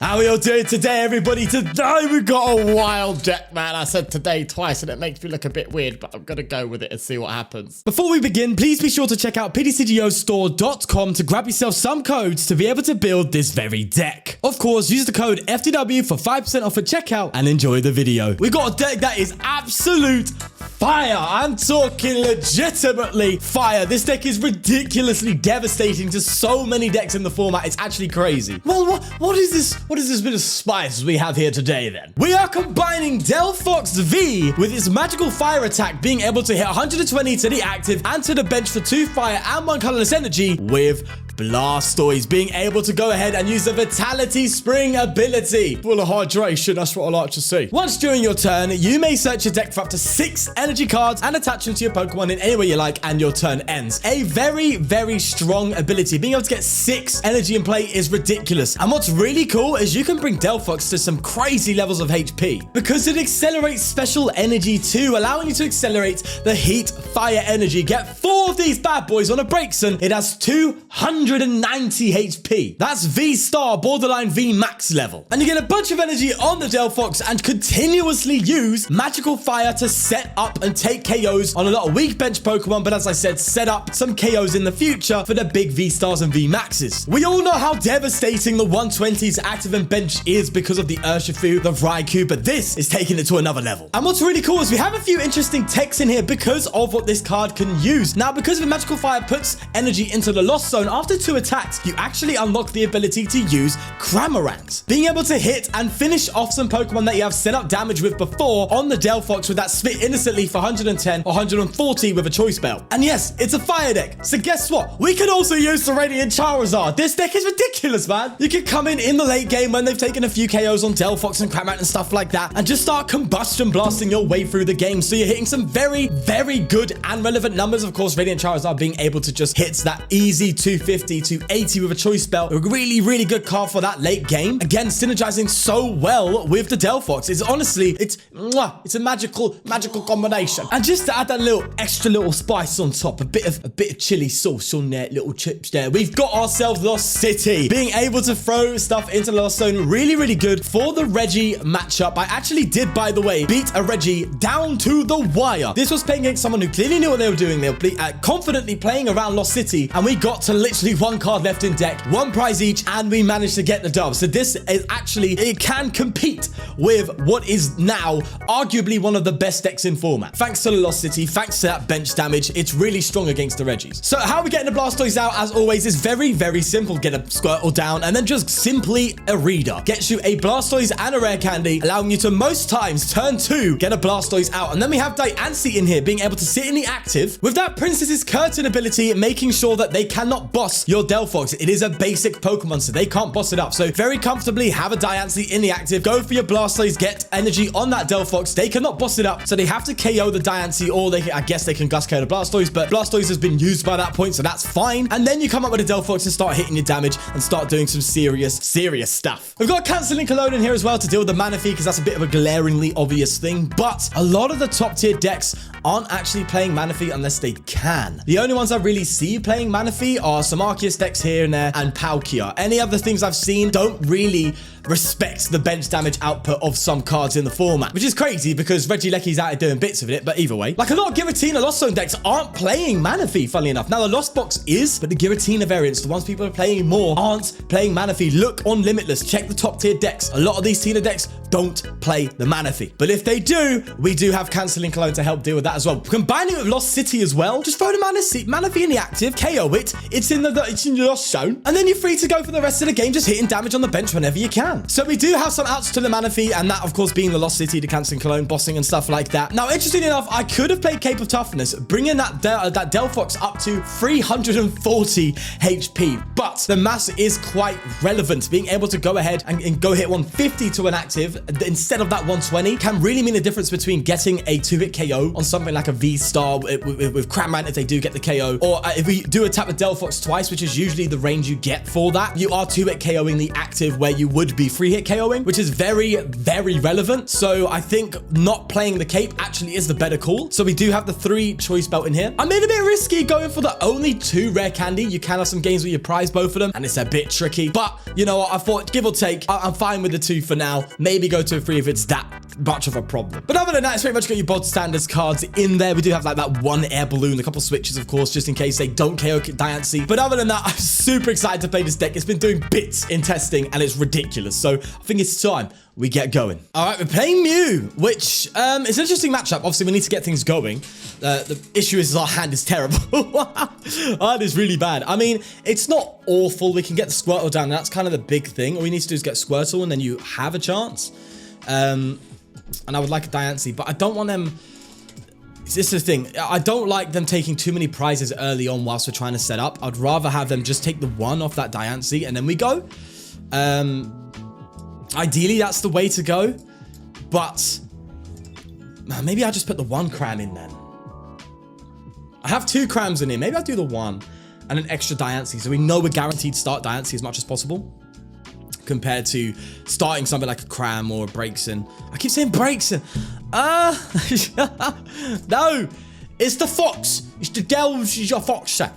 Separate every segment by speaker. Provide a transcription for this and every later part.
Speaker 1: How are you all doing today, everybody? Today we got a wild deck, man. I said today twice and it makes me look a bit weird, but I'm gonna go with it and see what happens. Before we begin, please be sure to check out pdcgostore.com to grab yourself some codes to be able to build this very deck. Of course, use the code FTW for 5% off at checkout and enjoy the video. We got a deck that is absolute fire. I'm talking legitimately fire. This deck is ridiculously devastating to so many decks in the format. It's actually crazy. Well, what is this? What is this bit of spice we have here today then? We are combining Delphox V with its magical fire attack being able to hit 120 to the active and to the bench for 2 fire and 1 colorless energy with Blastoise being able to go ahead and use the Vitality Spring ability. Full of hydration, that's what I like to see. Once during your turn, you may search your deck for up to 6 energy cards and attach them to your Pokemon in any way you like, and your turn ends. A very, very strong ability. Being able to get 6 energy in play is ridiculous. And what's really cool is you can bring Delphox to some crazy levels of HP because it accelerates special energy too, allowing you to accelerate the Heat Fire Energy. Get 4 of these bad boys on a Breakson. It has 290 HP. That's V-Star, borderline V-Max level. And you get a bunch of energy on the Delphox and continuously use Magical Fire to set up and take KOs on a lot of weak bench Pokemon, but as I said, set up some KOs in the future for the big V-Stars and V-Maxes. We all know how devastating the 120s active and bench is because of the Urshifu, the Raikou, but this is taking it to another level. And what's really cool is we have a few interesting techs in here because of what this card can use. Now, because the Magical Fire puts energy into the Lost Zone, after 2 attacks, you actually unlock the ability to use Cramorant. Being able to hit and finish off some Pokemon that you have set up damage with before on the Delphox with that spit instantly for 110 or 140 with a Choice Belt. And yes, it's a fire deck. So guess what? We can also use the Radiant Charizard. This deck is ridiculous, man. You can come in the late game when they've taken a few KOs on Delphox and Cramorant and stuff like that and just start combustion blasting your way through the game. So you're hitting some very, very good and relevant numbers. Of course, Radiant Charizard being able to just hit that easy 250, 280 with a Choice Belt. A really, really good card for that late game. Again, synergizing so well with the Delphox. It's honestly, it's a magical combination. And just to add that extra little spice on top, a bit of chili sauce on there, little chips there, we've got ourselves Lost City. Being able to throw stuff into the Lost Zone, really, really good for the Reggie matchup. I actually did, by the way, beat a Reggie down to the wire. This was playing against someone who clearly knew what they were doing. They were confidently playing around Lost City, and we got to literally 1 card left in deck, 1 prize each, and we managed to get the dub. So this is actually, it can compete with what is now arguably one of the best decks in format. Thanks to the Lost City, thanks to that bench damage, it's really strong against the Reggies. So how are we getting the Blastoise out? As always, is very, very simple. Get a Squirtle down and then just simply Irida. Gets you a Blastoise and a Rare Candy, allowing you to most times turn 2, get a Blastoise out. And then we have Diancie in here being able to sit in the active with that Princess's Curtain ability, making sure that they cannot boss your Delphox. It is a basic Pokemon, so they can't boss it up. So very comfortably have a Diancie in the active, go for your Blastoise, get energy on that Delphox. They cannot boss it up, so they have to KO the Diancie, or I guess they can Gust KO the Blastoise, but Blastoise has been used by that point, so that's fine. And then you come up with a Delphox and start hitting your damage and start doing some serious stuff. We've got Canceling Cologne in here as well to deal with the Manaphy, because that's a bit of a glaringly obvious thing, but a lot of the top tier decks aren't actually playing Manaphy unless they can. The only ones I really see playing Manaphy are some Arceus decks here and there and Palkia. Any other things I've seen don't really respect the bench damage output of some cards in the format, which is crazy because Regieleki's out here doing bits of it, but either way. Like a lot of Giratina Lost Zone decks aren't playing Manaphy, funnily enough. Now the Lost Box is, but the Giratina variants, the ones people are playing more, aren't playing Manaphy. Look on Limitless, check the top tier decks. A lot of these tier decks don't play the Manaphy. But if they do, we do have Canceling Cologne to help deal with that as well. Combining it with Lost City as well, just throw the Manaphy in the active, KO it, it's in the Lost Zone, and then you're free to go for the rest of the game, just hitting damage on the bench whenever you can. So we do have some outs to the Manaphy, and that of course being the Lost City, the Canceling Cologne, bossing and stuff like that. Now, interestingly enough, I could have played Cape of Toughness, bringing that Delphox up to 340 HP, but the mass is quite relevant. Being able to go ahead and go hit 150 to an active instead of that 120 can really mean a difference between getting a 2-hit KO on something like a V-Star with Cramorant if they do get the KO, or if we do attack the Delphox twice, which is usually the range you get for that, you are 2-hit KOing the active where you would be free hit KOing, which is very, very relevant. So I think not playing the cape actually is the better call. So we do have the 3 choice belt in here. I made a bit risky going for the only 2 rare candy. You can have some games where you prize both of them, and it's a bit tricky. But you know what? I thought, give or take, I'm fine with the 2 for now. Maybe go to a 3 if it's that much of a problem. But other than that, it's pretty much got your bod standards cards in there. We do have like that 1 air balloon, a couple switches, of course, just in case they don't KO Diancie. But other than that, I'm super excited to play this deck. It's been doing bits in testing, and it's ridiculous. So I think it's time we get going. All right, we're playing Mew, which is an interesting matchup. Obviously, we need to get things going. The issue is our hand is terrible. Our hand is really bad. I mean, it's not awful. We can get the Squirtle down. That's kind of the big thing. All we need to do is get Squirtle, and then you have a chance. And I would like a Diancie, but I don't want them... This is the thing. I don't like them taking too many prizes early on whilst we're trying to set up. I'd rather have them just take the 1 off that Diancie, and then we go. Ideally, that's the way to go. But maybe I'll just put the 1 cram in then. I have 2 crams in here. Maybe I'll do the 1 and an extra Diancie, so we know we're guaranteed to start Diancie as much as possible, compared to starting something like a cram or a Braixen. I keep saying Braixen. No, it's the fox. It's the delves. It's your fox, sir.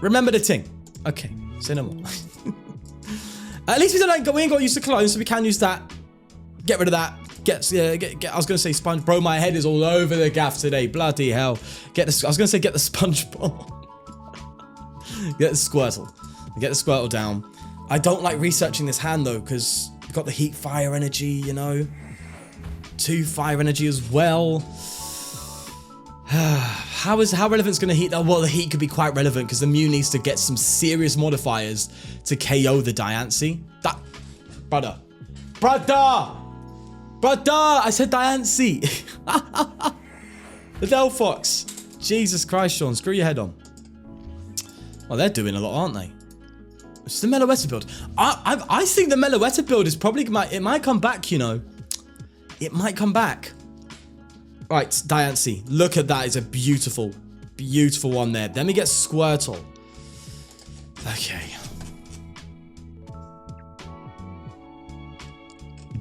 Speaker 1: Remember the thing. Okay, say no more. At least we ain't got to use the cologne, so we can use that. Get rid of that. I was gonna say sponge. Bro, my head is all over the gaff today. Bloody hell. I was gonna say get the sponge ball. Get the Squirtle. Get the Squirtle down. I don't like researching this hand though, because we've got the Heat Fire Energy, you know. 2 Fire Energy as well. How relevant is going to Heat? Well, the Heat could be quite relevant because the Mew needs to get some serious modifiers to KO the Diancie. Brother, I said Diancie. The Delphox. Jesus Christ, Sean, screw your head on. Well, they're doing a lot, aren't they? It's the Meloetta build. I think the Meloetta build is probably... It might come back, you know. It might come back. Right, Diancie. Look at that. It's a beautiful, beautiful one there. Then we get Squirtle. Okay.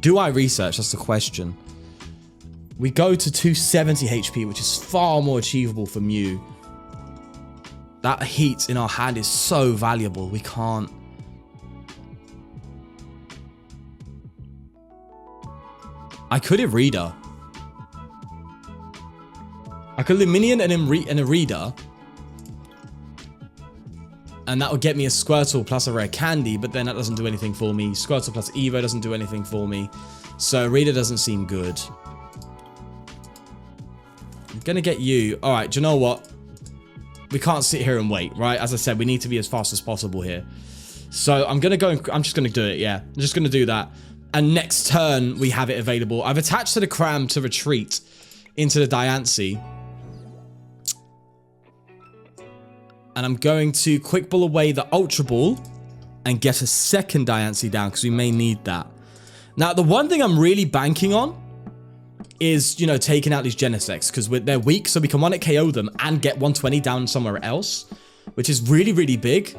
Speaker 1: Do I research? That's the question. We go to 270 HP, which is far more achievable for Mew. That heat in our hand is so valuable. We can't... I could Irida. I could Lumineon and Irida. And that would get me a Squirtle plus a Rare Candy, but then that doesn't do anything for me. Squirtle plus Evo doesn't do anything for me. So Irida doesn't seem good. I'm gonna get you. Alright, do you know what? We can't sit here and wait, right? As I said, we need to be as fast as possible here. So I'm gonna go and I'm just gonna do it, yeah. I'm just gonna do that. And next turn, we have it available. I've attached to the cram to retreat into the Diancie. And I'm going to quick ball away the Ultra Ball and get a second Diancie down because we may need that. Now, the one thing I'm really banking on is, you know, taking out these Genesects because they're weak, so we can 1-hit KO them and get 120 down somewhere else, which is really, really big.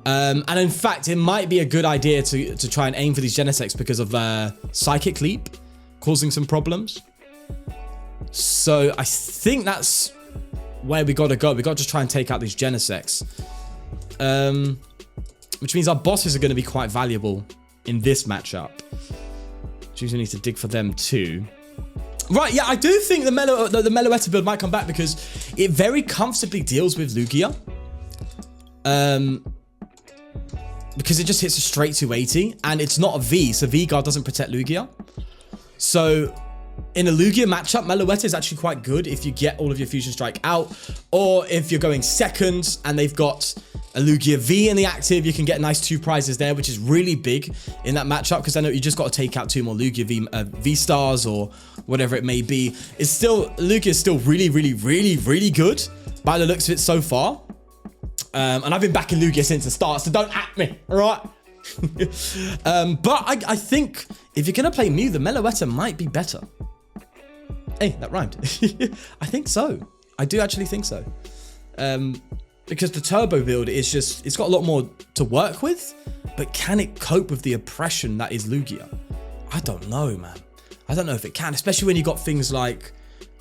Speaker 1: And in fact, it might be a good idea to try and aim for these Genesects because of Psychic Leap causing some problems. So I think that's where we got to go. We got to just try and take out these Genesects. Which means our bosses are going to be quite valuable in this matchup. Which means we need to dig for them too. Right, yeah, I do think the Meloetta build might come back because it very comfortably deals with Lugia. Because it just hits a straight 280, and it's not a V, so V-Guard doesn't protect Lugia. So, in a Lugia matchup, Meloetta is actually quite good if you get all of your Fusion Strike out, or if you're going second and they've got a Lugia V in the active, you can get nice 2 prizes there, which is really big in that matchup, because I know you just got to take out 2 more Lugia V-Stars or whatever it may be. It's still, Lugia is still really, really, really, really good by the looks of it so far. And I've been backing Lugia since the start, so don't at me, all right? But I think if you're going to play Mew, the Meloetta might be better. Hey, that rhymed. I think so. I do actually think so. Because the Turbo build is just, it's got a lot more to work with. but can it cope with the oppression that is Lugia? I don't know, man. I don't know if it can, especially when you got things like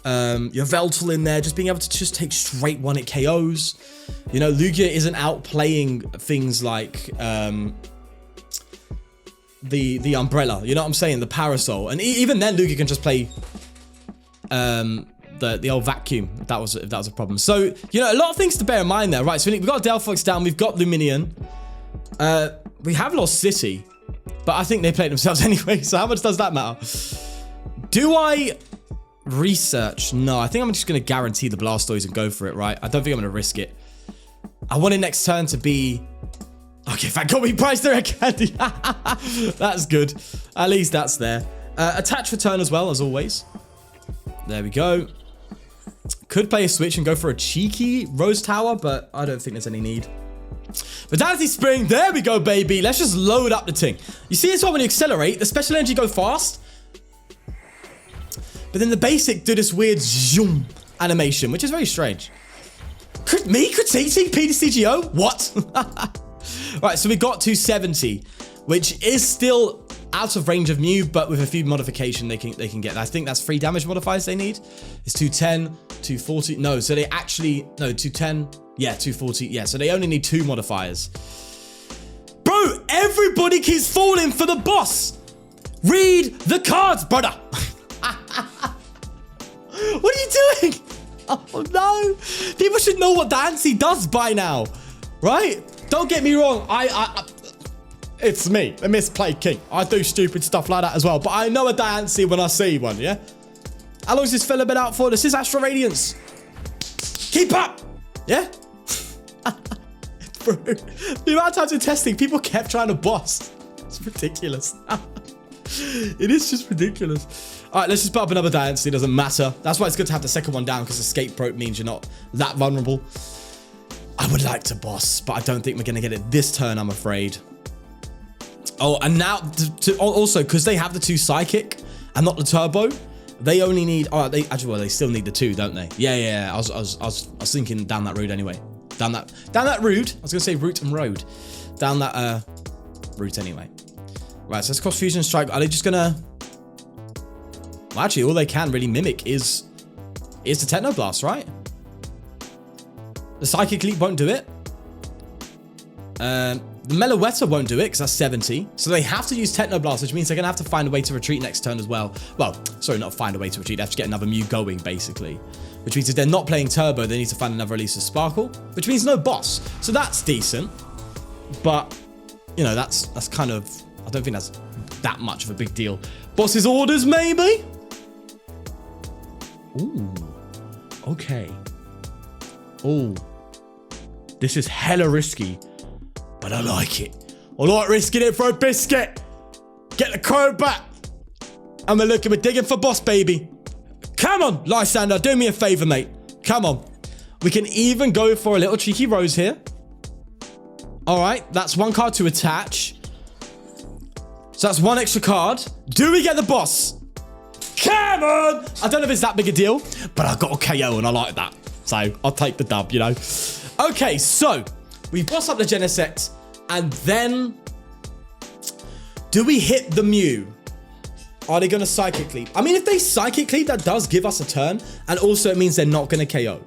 Speaker 1: your Veltal in there, just being able to just take straight 1-hit KOs. You know, Lugia isn't outplaying things like the Umbrella, you know what I'm saying? The Parasol. And even then, Lugia can just play the old Vacuum, if that was a problem. So, you know, a lot of things to bear in mind there. Right, so we've got Delphox down, we've got Lumineon. We have Lost City, but I think they played themselves anyway, so how much does that matter? Do I research? No, I think I'm just going to guarantee the Blastoise and go for it, right? I don't think I'm going to risk it. I want it next turn to be... Okay, thank God we priced the Rare Candy. That's good. At least that's there. Attach return as well, as always. There we go. Could play a switch and go for a cheeky Rose Tower, but I don't think there's any need. Vitality Spring, there we go, baby. Let's just load up the thing. You see this one when you accelerate, the special energy go fast. But then the basic do this weird zoom animation, which is very strange. Me critiquing PGO? What? Right, so we got 270, which is still out of range of Mew, but with a few modification they can get. I think that's 3 damage modifiers they need. It's 210, 240. No, so they actually... No, 210. Yeah, 240. Yeah, so they only need 2 modifiers. Bro, everybody keeps falling for the boss. Read the cards, brother. What are you doing? Oh, no. People should know what Diancie does by now, right? Don't get me wrong. It's me, the misplayed king. I do stupid stuff like that as well, but I know a Diancie when I see one, yeah? How long has this fella been out for? This is Astral Radiance. Keep up, yeah? Bro, the amount of times in testing, people kept trying to boss. It's ridiculous. It is just ridiculous. All right, let's just put up another Diancie. It doesn't matter. That's why it's good to have the second one down, because escape rope means you're not that vulnerable. I would like to boss, but I don't think we're going to get it this turn, I'm afraid. Oh, and now, also, because they have the 2 Psychic and not the Turbo, they only need... Oh, they actually, well, they still need the 2, don't they? Yeah. I was thinking down that road anyway. Down that route. I was going to say route and road. Down that route anyway. Right, so let's cross Fusion Strike. Are they just going to... Well, actually, all they can really mimic is the Technoblast, right? The Psychic Leap won't do it. The Meloetta won't do it because that's 70. So they have to use Technoblast, which means they're going to have to find a way to retreat next turn as well. Well, sorry, not find a way to retreat. They have to get another Mew going, basically. Which means if they're not playing Turbo, they need to find another release of Sparkle, which means no boss. So that's decent. But, you know, that's kind of... I don't think that's that much of a big deal. Boss's orders, maybe? Ooh. Okay. Ooh. This is hella risky. But I like it. I like risking it for a biscuit. Get the Crobat. And we're digging for boss, baby. Come on, Lysander, do me a favor, mate. Come on. We can even go for a little cheeky Rose here. All right, that's 1 card to attach. So that's 1 extra card. Do we get the boss? Come on. I don't know if it's that big a deal, but I got a KO and I like that. So I'll take the dub, you know. Okay, so we boss up the Genesect, and then do we hit the Mew? Are they going to Psychic Leap? I mean, if they Psychic Leap, that does give us a turn, and also it means they're not going to KO.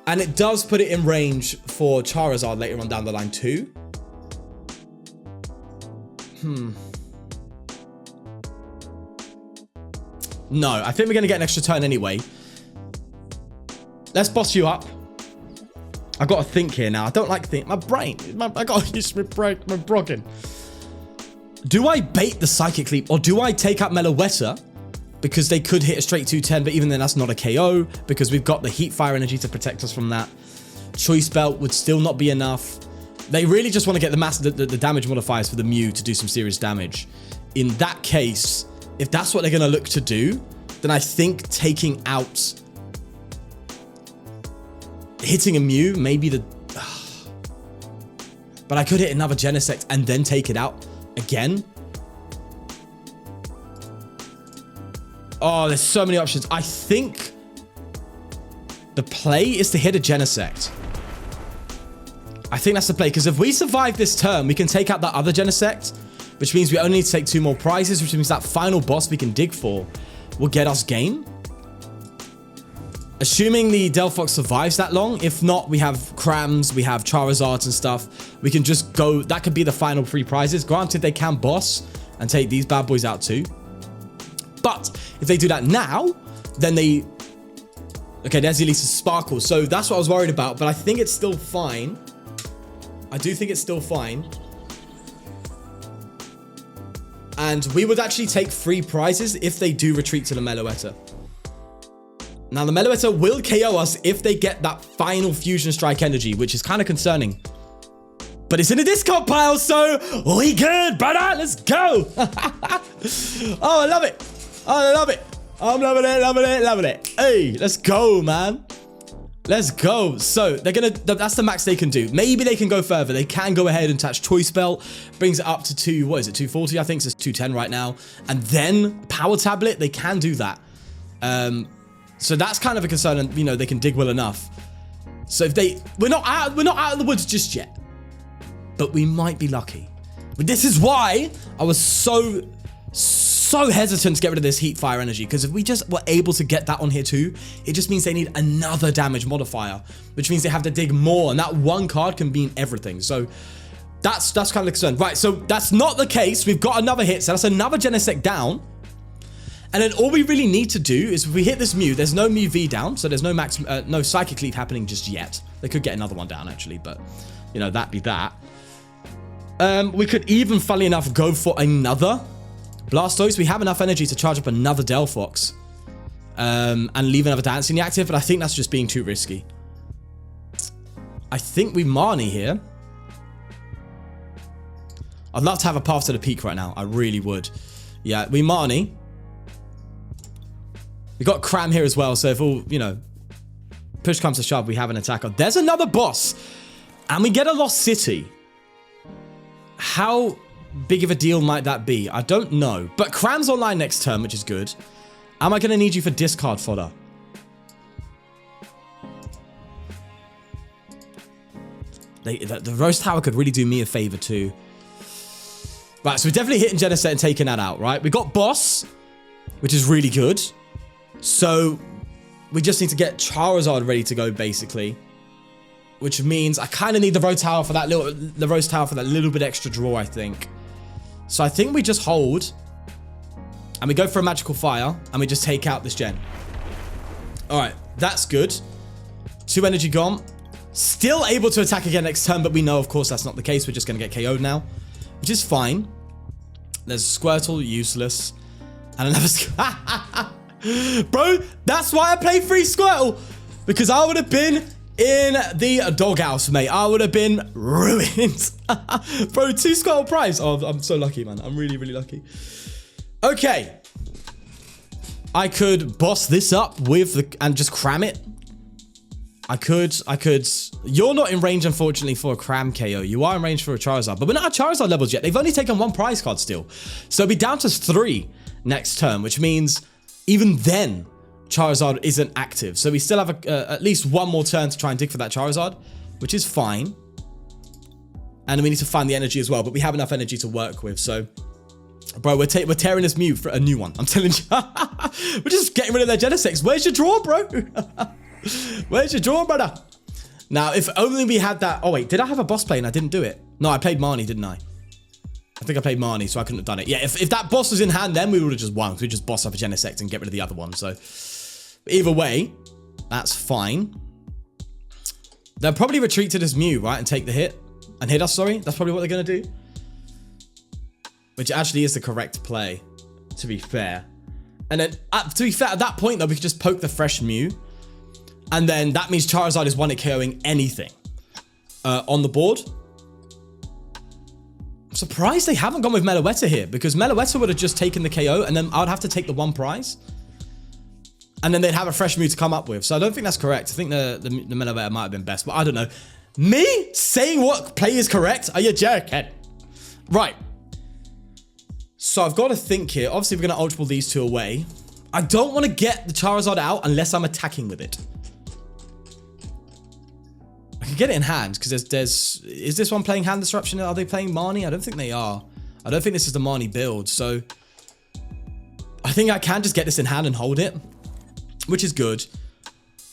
Speaker 1: And it does put it in range for Charizard later on down the line too. No, I think we're going to get an extra turn anyway. Let's boss you up. I got to think here now. I don't like think. My brain. I got to use my broggin. Do I bait the Psychic Leap, or do I take out Meloetta? Because they could hit a straight 210, but even then that's not a KO, because we've got the Heat Fire Energy to protect us from that. Choice Belt would still not be enough. They really just want to get the damage modifiers for the Mew to do some serious damage. In that case, if that's what they're going to look to do, then I think taking out... Hitting a Mew, maybe the... But I could hit another Genesect and then take it out again. Oh, there's so many options. I think the play is to hit a Genesect. I think that's the play, because if we survive this turn, we can take out that other Genesect, which means we only need to take 2 more prizes, which means that final boss we can dig for will get us game. Assuming the Delphox survives that long. If not, we have Crams, we have Charizards and stuff. We can just go, that could be the final 3 prizes. Granted, they can boss and take these bad boys out too. But if they do that now, then they... Okay, there's at least a Sparkle. So that's what I was worried about, but I think it's still fine. I do think it's still fine. And we would actually take 3 prizes if they do retreat to the Meloetta. Now, the Meloetta will KO us if they get that final Fusion Strike energy, which is kind of concerning. But it's in a discard pile, so we good, brother. Let's go. Oh, I love it. Oh, I love it. I'm loving it, loving it, loving it. Hey, let's go, man. Let's go. So they're gonna, that's the max they can do. Maybe they can go further. They can go ahead and attach Choice Belt, brings it up to 240, I think. So it's 210 right now. And then Power Tablet, they can do that. So that's kind of a concern, and you know, they can dig well enough. So if they, we're not out of the woods just yet, but we might be lucky. But this is why I was so hesitant to get rid of this Heat Fire Energy, because if we just were able to get that on here too, it just means they need another damage modifier, which means they have to dig more, and that one card can mean everything. So that's kind of the concern. Right, so that's not the case. We've got another hit, so that's another Genesect down. And then all we really need to do is if we hit this Mew, there's no Mew V down, so there's no no Psychic Leaf happening just yet. They could get another one down actually, but you know, that'd be that. We could even, funnily enough, go for another Blastoise. We have enough energy to charge up another Delphox and leave another Diancie in the active, but I think that's just being too risky. I think we Marnie here. I'd love to have a path to the peak right now. I really would. Yeah, we Marnie. We got Cram here as well, so if all, you know, push comes to shove, we have an attacker. There's another boss, and we get a Lost City. How big of a deal might that be? I don't know. But Cram's online next turn, which is good. Am I going to need you for discard fodder? The Roast Tower could really do me a favor too. Right, so we're definitely hitting Genesect and taking that out, right? We got Boss, which is really good. So we just need to get Charizard ready to go, basically. Which means I kind of need the Roast Tower for that little bit extra draw, I think. So I think we just hold, and we go for a Magical Fire, and we just take out this Gen. All right, that's good. 2 energy gone. Still able to attack again next turn, but we know, of course, that's not the case. We're just going to get KO'd now, which is fine. There's Squirtle, useless, and another... Bro, that's why I play free Squirtle, because I would have been in the doghouse, mate. I would have been ruined. Bro, 2 Squirtle prize. Oh, I'm so lucky, man. I'm really, really lucky. Okay. I could boss this up with the, and just cram it. I could. You're not in range, unfortunately, for a Cram KO. You are in range for a Charizard, but we're not at Charizard levels yet. They've only taken 1 prize card still. So it'll be down to 3 next turn, which means even then, Charizard isn't active. So we still have at least 1 more turn to try and dig for that Charizard, which is fine. And we need to find the energy as well, but we have enough energy to work with. So, bro, we're tearing this Mew for a new one. I'm telling you. We're just getting rid of their Genesects. Where's your draw, bro? Where's your draw, brother? Now, if only we had that... Oh, wait. Did I have a boss play and I didn't do it? No, I played Marnie, didn't I? I think I played Marnie, so I couldn't have done it. Yeah, if that boss was in hand, then we would have just won. We just boss up a Genesect and get rid of the other one. So, either way, that's fine. They'll probably retreat to this Mew, right? And take the hit. And hit us, sorry. That's probably what they're going to do. Which actually is the correct play, to be fair. And then, to be fair, at that point, though, we could just poke the fresh Mew. And then that means Charizard is 1-hit KOing anything on the board. I'm surprised they haven't gone with Meloetta here, because Meloetta would have just taken the KO, and then I would have to take the 1 prize. And then they'd have a fresh Mew to come up with. So I don't think that's correct. I think the Meloetta might have been best, but I don't know. Me saying what play is correct? Are you joking? Right. So I've got to think here. Obviously, we're going to Ultra Ball these 2 away. I don't want to get the Charizard out unless I'm attacking with it. I can get it in hand because is this one playing Hand Disruption? Are they playing Marnie? I don't think they are. I don't think this is the Marnie build. So I think I can just get this in hand and hold it, which is good.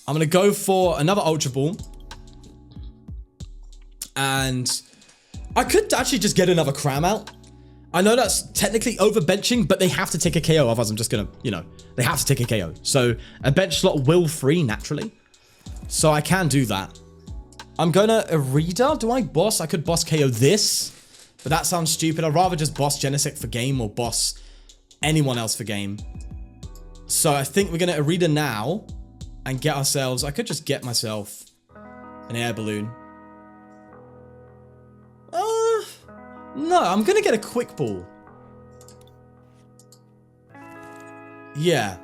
Speaker 1: I'm going to go for another Ultra Ball. And I could actually just get another Cram out. I know that's technically overbenching, but they have to take a KO. Otherwise, I'm just going to, you know, they have to take a KO. So a bench slot will free naturally. So I can do that. I'm going to Irida. Do I boss? I could boss KO this, but that sounds stupid. I'd rather just boss Genesect for game or boss anyone else for game. So I think we're going to Irida now and get ourselves... I could just get myself an Air Balloon. No, I'm going to get a Quick Ball. Yeah.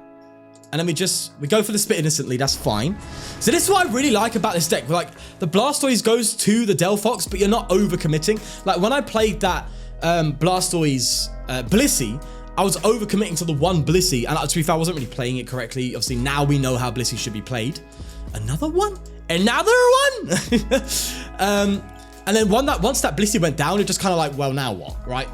Speaker 1: And then we go for the Spit instantly. That's fine. So this is what I really like about this deck. Like, the Blastoise goes to the Delphox, but you're not overcommitting. Like, when I played that Blastoise Blissey, I was overcommitting to the one Blissey. And to be fair, I wasn't really playing it correctly. Obviously, now we know how Blissey should be played. Another one? Another one? And then once that Blissey went down, it just kind of like, well, now what, right?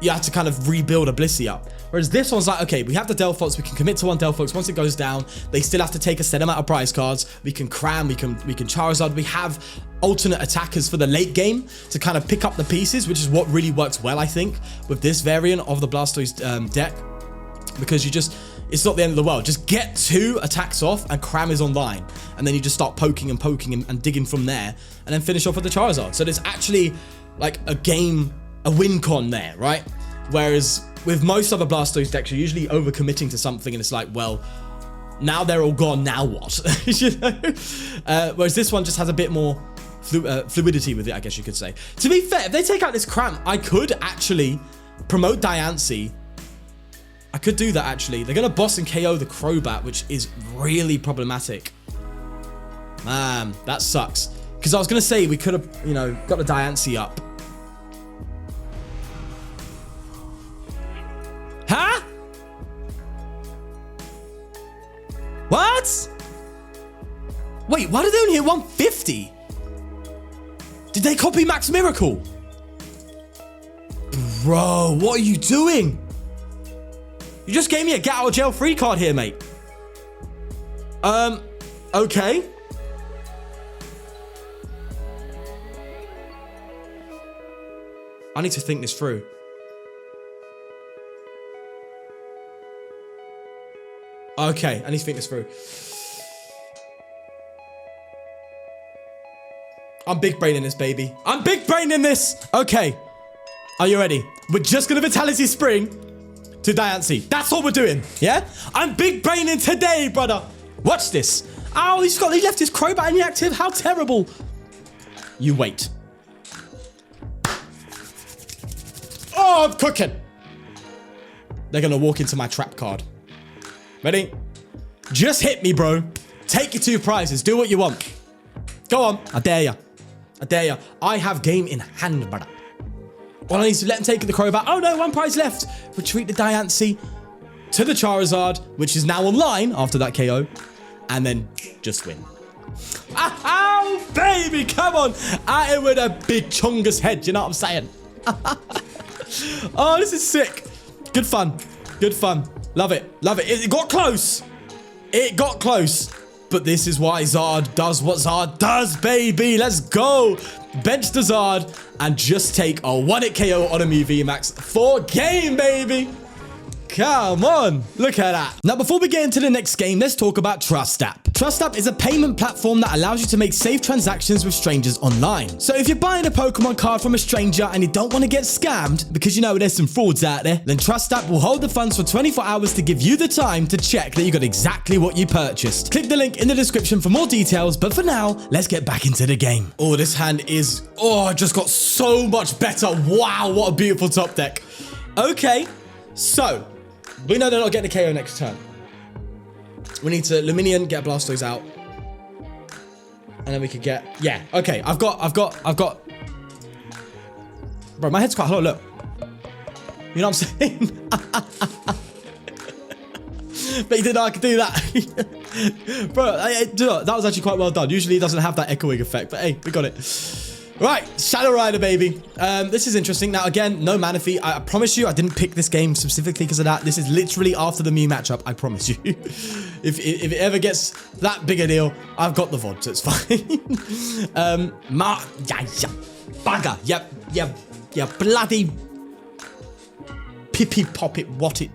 Speaker 1: You have to kind of rebuild a Blissey up. Whereas this one's like, okay, we have the Delphox, we can commit to one Delphox. Once it goes down, they still have to take a set amount of prize cards. We can Cram, we can Charizard. We have alternate attackers for the late game to kind of pick up the pieces, which is what really works well, I think, with this variant of the Blastoise deck. Because it's not the end of the world. Just get 2 attacks off and Cram is online. And then you just start poking and digging from there. And then finish off with the Charizard. So there's actually like a win con there, right? Whereas with most other Blastoise decks, you're usually overcommitting to something and it's like, well, now they're all gone, now what? You know? Whereas this one just has a bit more fluidity with it, I guess you could say. To be fair, if they take out this Cram, I could actually promote Diancie. I could do that, actually. They're going to boss and KO the Crobat, which is really problematic. Man, that sucks. Because I was going to say we could have, you know, got the Diancie up. Huh? What? Wait, why did they only hit 150? Did they copy Max Miracle? Bro, what are you doing? You just gave me a get out of jail free card here, mate. Okay. I need to think this through. Okay, I need to think this through. I'm big braining this, baby. I'm big braining this. Okay. Are you ready? We're just going to Vitality Spring to Diancie. That's all we're doing, yeah? I'm big braining today, brother. Watch this. Oh, he left his Crobat inactive. How terrible. You wait. Oh, I'm cooking. They're going to walk into my trap card. Ready? Just hit me, bro. Take your 2 prizes. Do what you want. Go on. I dare ya. I dare ya. I have game in hand, brother. All I need to let him take the Crobat. Oh no, 1 prize left. Retreat the Diancie to the Charizard, which is now online after that KO. And then just win. Oh, baby, come on. At it with a big chungus head. You know what I'm saying? Oh, this is sick. Good fun. Good fun. Love it. Love it. It got close. It got close. But this is why Zard does what Zard does, baby. Let's go. Bench the Zard and just take a 1-hit KO on a Mew VMAX for game, baby. Come on, look at that. Now, before we get into the next game, let's talk about Trust App. Trust App is a payment platform that allows you to make safe transactions with strangers online. So if you're buying a Pokemon card from a stranger and you don't want to get scammed, because you know there's some frauds out there, then Trust App will hold the funds for 24 hours to give you the time to check that you got exactly what you purchased. Click the link in the description for more details, but for now, let's get back into the game. Oh, this hand is, it just got so much better. Wow, what a beautiful top deck. Okay, so we know they're not getting a KO next turn. We need to Lumineon, get a Blastoise out. And then we could get... Yeah, okay. I've got... Bro, my head's quite hollow, look. You know what I'm saying? But he didn't know I could do that. Bro, that was actually quite well done. Usually it doesn't have that echoing effect, but hey, we got it. Right, Shadow Rider, baby. This is interesting. Now, again, no Manaphy. I promise you, I didn't pick this game specifically because of that. This is literally after the Mew matchup, I promise you. If it ever gets that big a deal, I've got the VOD, so it's fine. Bugger. Yep, bloody pippy pop it, what it,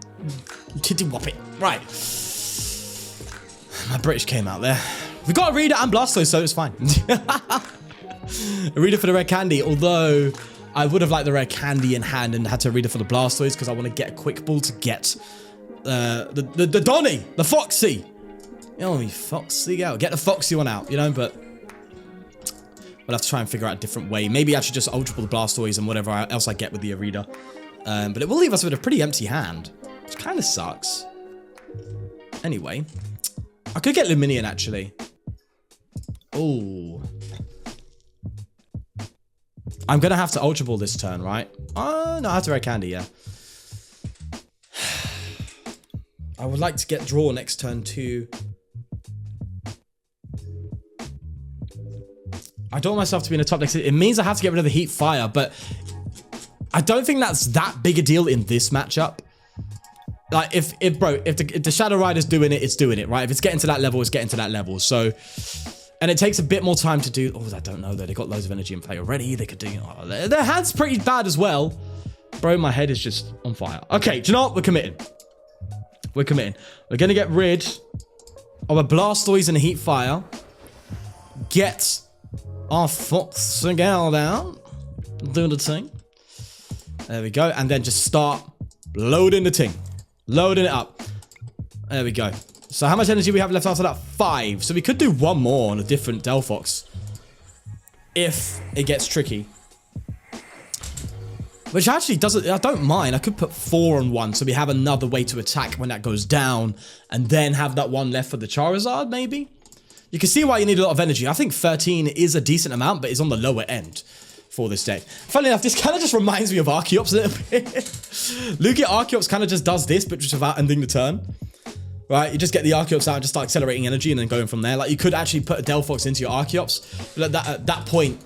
Speaker 1: titty wop it. Right. My British came out there. We got Irida and Blastoise, so it's fine. Irida for the Rare Candy, although I would have liked the Rare Candy in hand and had to Irida for the Blastoise because I want to get a quick ball to get the Donny, the Foxy. Oh, me Foxy out. Get the Foxy one out, you know, but we'll have to try and figure out a different way. Maybe I should just Ultra Ball the Blastoise and whatever else I get with the Irida. But it will leave us with a pretty empty hand, which kind of sucks. Anyway, I could get Lumineon actually. Oh. I'm going to have to Ultra Ball this turn, right? Oh, no, I have to Rare Candy, yeah. I would like to get draw next turn too. I don't want myself to be in the top deck. It means I have to get rid of the Heat Fire, but I don't think that's that big a deal in this matchup. Like, if the Shadow Rider's doing it, it's doing it, right? If it's getting to that level, it's getting to that level. So... And it takes a bit more time to do... Oh, I don't know, though. They got loads of energy in play already. They could do... Oh, their hand's pretty bad as well. Bro, my head is just on fire. Okay, do you know what? We're committing. We're committing. We're going to get rid of a Blastoise and a Heat Fire. Get our Foxy down. Do the thing. There we go. And then just start loading the thing. Loading it up. There we go. So how much energy we have left after that? 5. So we could do one more on a different Delphox. If it gets tricky. Which actually doesn't... I don't mind. I could put 4 on one. So we have another way to attack when that goes down. And then have that one left for the Charizard, maybe? You can see why you need a lot of energy. I think 13 is a decent amount, but it's on the lower end for this deck. Funnily enough, this kind of just reminds me of Archeops a little bit. Lugia Archeops kind of just does this, but just without ending the turn. Right, you just get the Archeops out and just start accelerating energy and then going from there. Like, you could actually put a Delphox into your Archeops, but at that point,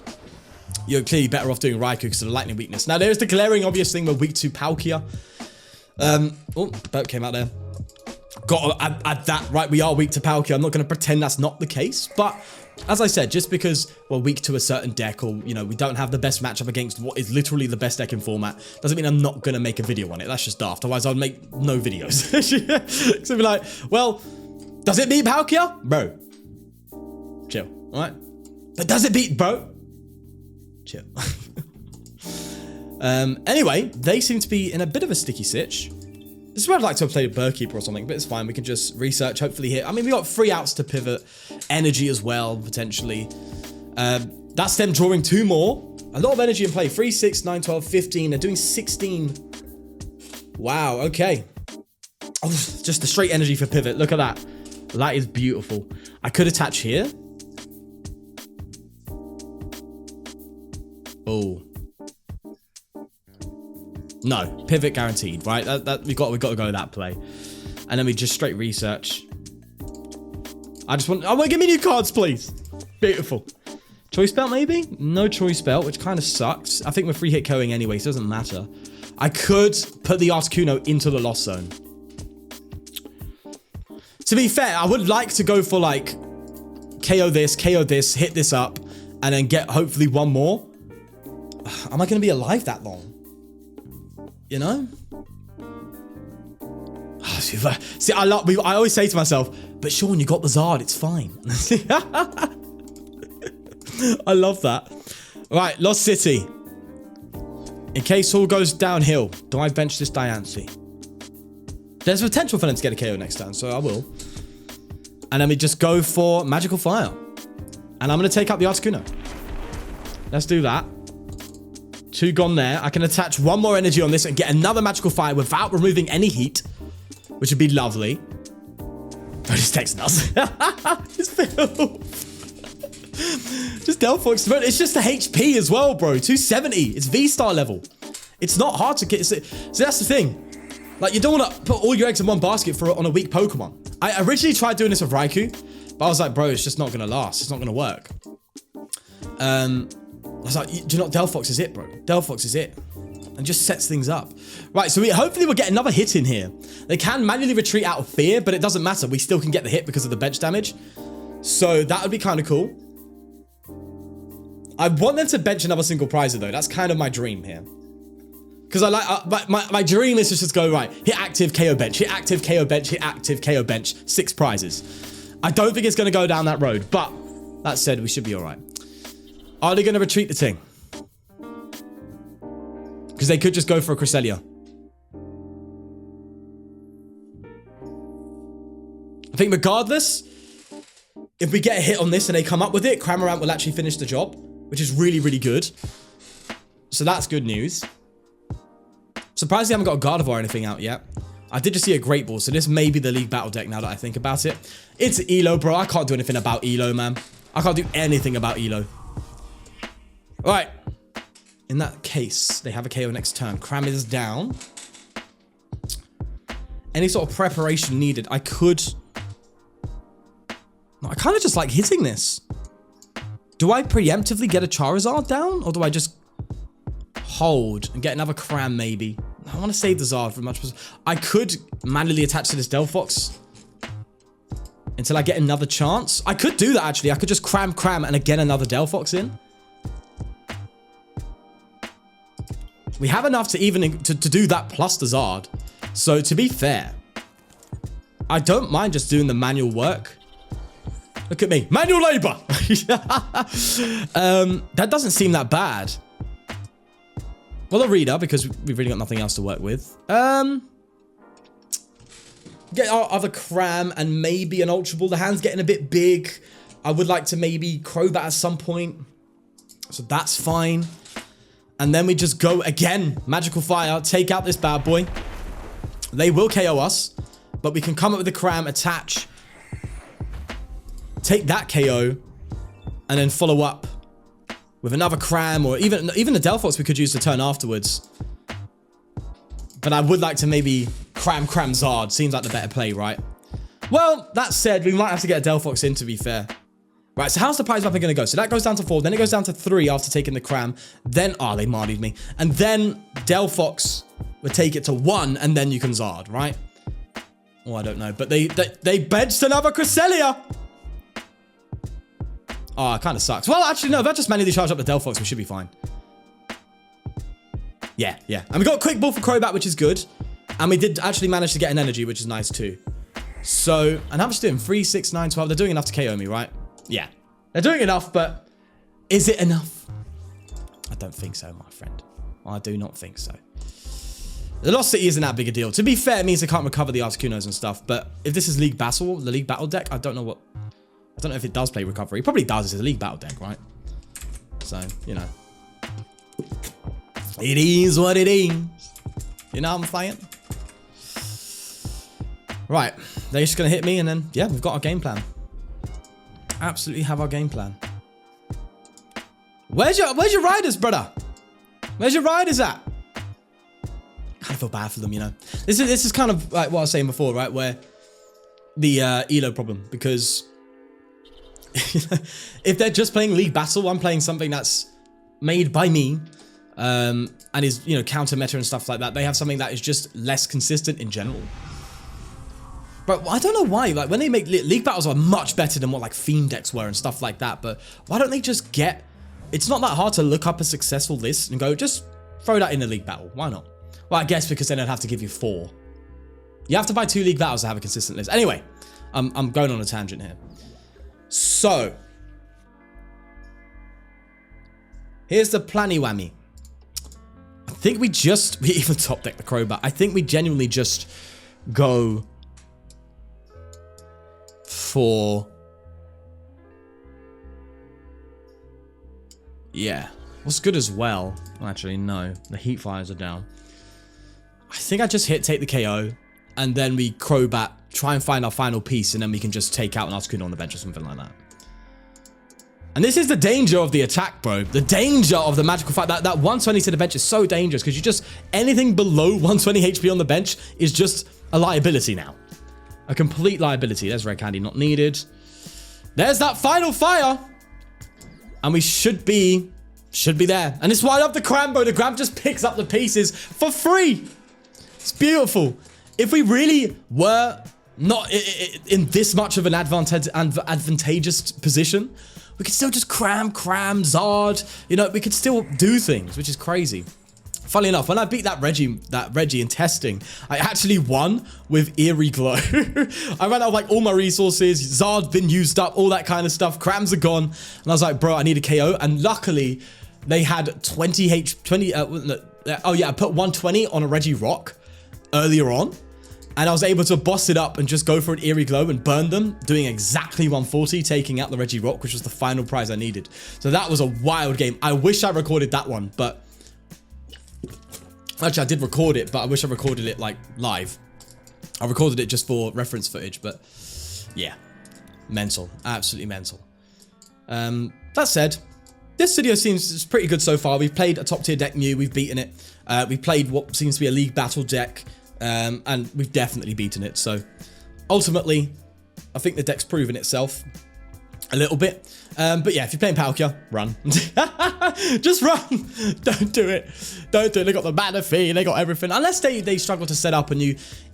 Speaker 1: you're clearly better off doing Raikou because of the lightning weakness. Now, there's the glaring obvious thing we're weak to Palkia. Oh, Burp came out there. Got to add that, right, we are weak to Palkia. I'm not going to pretend that's not the case, but as I said, just because we're weak to a certain deck or, you know, we don't have the best matchup against what is literally the best deck in format, doesn't mean I'm not going to make a video on it. That's just daft. Otherwise, I'd make no videos. So be like, well, does it beat Palkia? Bro. Chill. All right? But does it beat... Bro? Chill. Anyway, they seem to be in a bit of a sticky sitch. This is where I'd like to have played a Burkeeper or something, but it's fine. We can just research, hopefully hit. I mean, we got 3 outs to pivot. Energy as well, potentially. That's them drawing 2 more. A lot of energy in play. 3, 6, 9, 12, 15. They're doing 16. Wow, okay. Oh, just the straight energy for pivot. Look at that. That is beautiful. I could attach here. Oh. No, pivot guaranteed, right? We got to go that play. And then we just straight research. I want to give me new cards, please. Beautiful. Choice Belt, maybe? No Choice Belt, which kind of sucks. I think we're free hit KOing anyway, so it doesn't matter. I could put the Articuno into the Lost Zone. To be fair, I would like to go for like KO this, hit this up, and then get hopefully one more. Am I going to be alive that long? You know? See, I always say to myself, but Sean, you got the Zard, it's fine. I love that. Right, Lost City. In case all goes downhill, do I bench this Diancie? There's potential for them to get a KO next turn, so I will. And then we just go for Magical Fire. And I'm going to take out the Articuno. Let's do that. 2 gone there. I can attach 1 more energy on this and get another Magical Fire without removing any heat, which would be lovely. Oh, just texting us. Just Delphox. It's just the HP as well, bro. 270. It's V-star level. It's not hard to get. So that's the thing. Like, you don't want to put all your eggs in one basket on a weak Pokemon. I originally tried doing this with Raikou, but I was like, bro, it's just not going to last. It's not going to work. I was like, do you know what? Delphox is it, bro. Delphox is it. And just sets things up. Right, so hopefully we'll get another hit in here. They can manually retreat out of fear, but it doesn't matter. We still can get the hit because of the bench damage. So that would be kind of cool. I want them to bench another single prizer, though. That's kind of my dream here. Because I like, my dream is to just go, right, hit active, KO bench, hit active, KO bench, hit active, KO bench, 6 prizes. I don't think it's going to go down that road, but that said, we should be all right. Are they going to retreat the thing? Because they could just go for a Cresselia. I think regardless, if we get a hit on this and they come up with it, Cramorant will actually finish the job, which is really, really good. So that's good news. Surprisingly, I haven't got a Gardevoir or anything out yet. I did just see a Great Ball, so this may be the League Battle deck now that I think about it. It's Elo, bro. I can't do anything about Elo, man. I can't do anything about Elo. All right. In that case, they have a KO next turn. Cram is down. Any sort of preparation needed. I could... I kind of just like hitting this. Do I preemptively get a Charizard down? Or do I just hold and get another Cram maybe? I want to save the Zard for much. I could manually attach to this Delphox until I get another chance. I could do that actually. I could just Cram and again another Delphox in. We have enough to even to do that plus the Zard. So to be fair, I don't mind just doing the manual work. Look at me, manual labor. That doesn't seem that bad. Well, a Irida, because we've really got nothing else to work with. Get our other Cram and maybe an Ultra Ball. The hand's getting a bit big. I would like to maybe Crobat at some point. So that's fine. And then we just go again. Magical Fire. Take out this bad boy. They will KO us. But we can come up with the Cram, attach. Take that KO. And then follow up with another Cram. Or even the Delphox we could use to turn afterwards. But I would like to maybe Cram Zard. Seems like the better play, right? Well, that said, we might have to get a Delphox in, to be fair. Right, so how's the prize mapping going to go? So that goes down to 4, then it goes down to 3 after taking the Cram. Then, they Marnied me. And then Delphox would take it to 1, and then you can Zard, right? Oh, I don't know. But they benched another Cresselia. Oh, it kind of sucks. Well, actually, no. If I just manually charge up the Delphox, we should be fine. Yeah. And we got a quick ball for Crobat, which is good. And we did actually manage to get an energy, which is nice too. So, and how much doing? 3, 6, 9, 12. They're doing enough to KO me, right? Yeah. They're doing enough, but is it enough? I don't think so, my friend. I do not think so. The Lost City isn't that big a deal. To be fair, it means they can't recover the Articunos and stuff. But if this is League Battle, the League Battle deck, I don't know if it does play recovery. It probably does. It's a League Battle deck, right? So, you know. It is what it is. You know what I'm saying? Right. They're just going to hit me and then, yeah, we've got our game plan. Absolutely have our game plan. Where's your riders, brother? Where's your riders at? I kind of feel bad for them, you know. This is kind of like what I was saying before, right? Where the Elo problem, because if they're just playing League Battle, I'm playing something that's made by me, and is, you know, counter meta and stuff like that. They have something that is just less consistent in general. But I don't know why, like when they make League Battles are much better than what like theme decks were and stuff like that. But why don't they just get, it's not that hard to look up a successful list and go, just throw that in a League Battle. Why not? Well, I guess because then I'd have to give you 4. You have to buy 2 League Battles to have a consistent list. Anyway, I'm going on a tangent here. So, here's the planny whammy. I think we even top deck the Crobat. I think we genuinely just go for, yeah. What's good as well? Actually, no. The Heat Fires are down. I think I just take the KO, and then we Crobat, try and find our final piece, and then we can just take out an Articuno on the bench or something like that. And this is the danger of the attack, bro. The danger of the magical fight. That 120 to the bench is so dangerous because you just, anything below 120 HP on the bench is just a liability now. A complete liability. There's Rare Candy not needed. There's that final fire. And we should be there. And this is why I love the Cram, bro. The Cram just picks up the pieces for free. It's beautiful. If we really were not in this much of an advantageous position, we could still just cram, Zard. You know, we could still do things, which is crazy. Funnily enough, when I beat that Reggie in testing, I actually won with Eerie Glow. I ran out of like all my resources. Zard's been used up, all that kind of stuff. Crams are gone. And I was like, bro, I need a KO. And luckily, they had I put 120 on a Reggie Rock earlier on. And I was able to boss it up and just go for an Eerie Glow and burn them, doing exactly 140, taking out the Reggie Rock, which was the final prize I needed. So that was a wild game. I wish I recorded that one, but... Actually, I did record it, but I wish I recorded it, like, live. I recorded it just for reference footage, but... Yeah. Mental. Absolutely mental. That said, this video seems pretty good so far. We've played a top-tier deck Mew. We've beaten it. We've played what seems to be a League Battle deck. And we've definitely beaten it. So ultimately, I think the deck's proven itself a little bit. But yeah, if you're playing Palkia, run. Just run. Don't do it. Don't do it. They got the mana fee. They got everything. Unless they struggle to set up and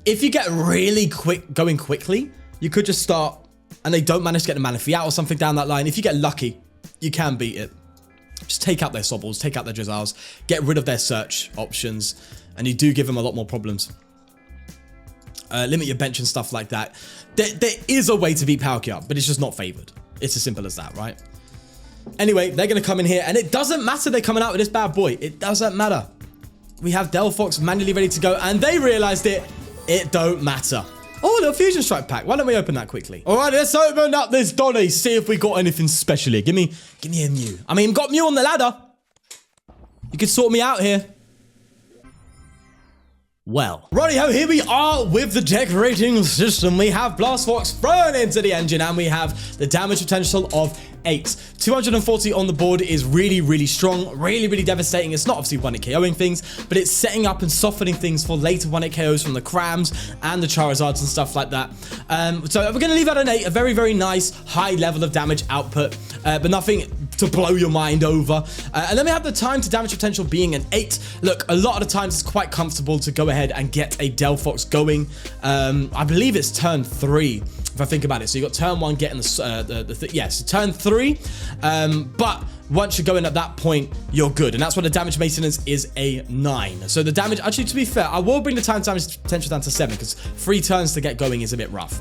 Speaker 1: if you get really going quickly, you could just start and they don't manage to get the mana fee out or something down that line. If you get lucky, you can beat it. Just take out their Sobbles, take out their Drizzles, get rid of their search options, and you do give them a lot more problems. Limit your bench and stuff like that. There is a way to beat Palkia, but it's just not favored. It's as simple as that, right? Anyway, they're going to come in here, and it doesn't matter they're coming out with this bad boy. It doesn't matter. We have Delphox manually ready to go, and they realized it don't matter. Oh, the Fusion Strike pack. Why don't we open that quickly? All right, let's open up this Donny, see if we got anything special here. Give me a Mew. I mean, got Mew on the ladder. You could sort me out here. Well, righty-ho, here we are with the decorating system. We have Blastoise thrown into the engine, and we have the damage potential of 8. 240 on the board is really, really strong, really, really devastating. It's not obviously 1-hit KOing things, but it's setting up and softening things for later 1-hit KOs from the Crams and the Charizards and stuff like that. So we're going to leave out an 8, a very, very nice high level of damage output, but nothing to blow your mind over. And then we have the time to damage potential being an 8. Look, a lot of the times it's quite comfortable to go ahead and get a Delphox going. I believe it's turn 3, if I think about it. So you got turn 1 getting yes, turn 3. But once you're going at that point, you're good. And that's why the damage maintenance is a 9. So the damage, actually, to be fair, I will bring the time damage potential down to 7 because 3 turns to get going is a bit rough.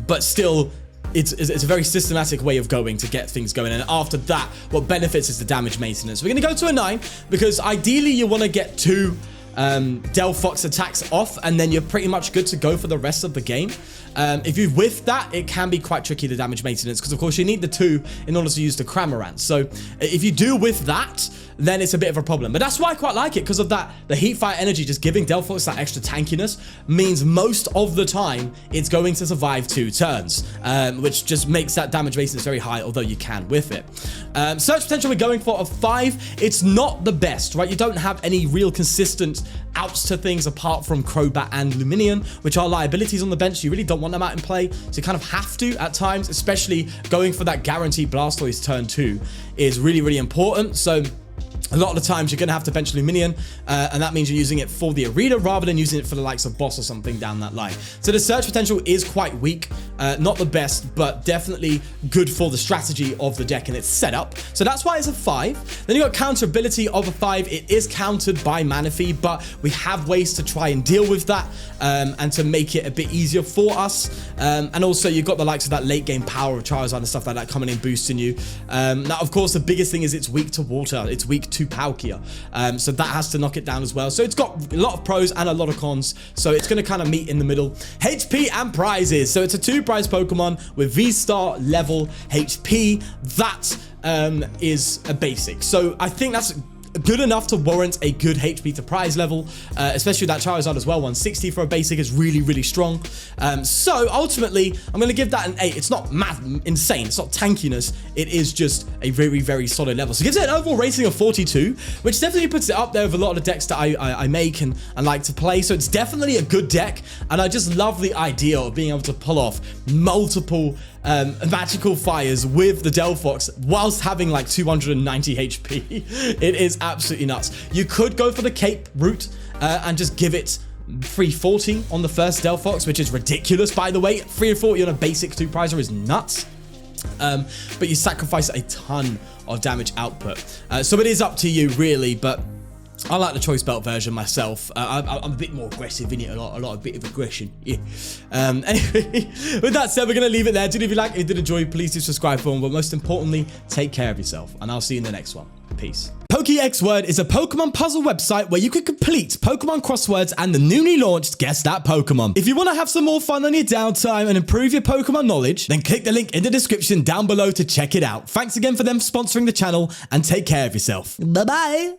Speaker 1: But still, it's a very systematic way of going to get things going. And after that, what benefits is the damage maintenance. We're going to go to a 9 because ideally you want to get 2 Delphox attacks off, and then you're pretty much good to go for the rest of the game. If you whiff that, it can be quite tricky, the damage maintenance, because of course you need the 2 in order to use the Cramorant. So if you do whiff that, then it's a bit of a problem. But that's why I quite like it, because of that, the Heat R Energy just giving Delphox that extra tankiness means most of the time it's going to survive 2 turns, which just makes that damage maintenance very high, although you can whiff it. Search potential we're going for a 5. It's not the best, right? You don't have any real consistent outs to things apart from Crobat and Lumineon, which are liabilities on the bench. You really don't want them out in play, so you kind of have to at times, especially going for that guaranteed Blastoise turn 2 is really, really important. So a lot of the times you're going to have to bench Lumineon, and that means you're using it for the Irida rather than using it for the likes of Boss or something down that line. So the search potential is quite weak, not the best, but definitely good for the strategy of the deck and its setup. So that's why it's a 5. Then you got counter ability of a 5. It is countered by mana fee, but we have ways to try and deal with that and to make it a bit easier for us. And also you've got the likes of that late game power of Charizard and stuff like that coming in boosting you. Now, of course, the biggest thing is it's weak to water. It's weak to Palkia, so that has to knock it down as well. So it's got a lot of pros and a lot of cons, so it's going to kind of meet in the middle. HP and prizes, so it's a 2 prize Pokemon with V-Star level HP. That is a basic, so I think that's good enough to warrant a good HP to prize level, especially with that Charizard as well. 160 for a basic is really, really strong. So ultimately, I'm going to give that an 8. It's not insane. It's not tankiness. It is just a very, very solid level. So it gives it an overall rating of 42, which definitely puts it up there with a lot of the decks that I make and like to play. So it's definitely a good deck. And I just love the idea of being able to pull off multiple magical fires with the Delphox whilst having like 290 HP. It is absolutely nuts. You could go for the cape route and just give it 340 on the first Delphox, which is ridiculous, by the way. 340 on a basic 2 prizer is nuts. But you sacrifice a ton of damage output. So it is up to you, really, but I like the Choice Belt version myself. I'm a bit more aggressive in it, a bit of aggression. Yeah. Anyway, with that said, we're going to leave it there. If you like, if you did enjoy, please do subscribe for more. But most importantly, take care of yourself. And I'll see you in the next one. Peace. PokéX Word is a Pokemon puzzle website where you can complete Pokemon crosswords and the newly launched Guess That Pokemon. If you want to have some more fun on your downtime and improve your Pokemon knowledge, then click the link in the description down below to check it out. Thanks again for them sponsoring the channel, and take care of yourself. Bye-bye.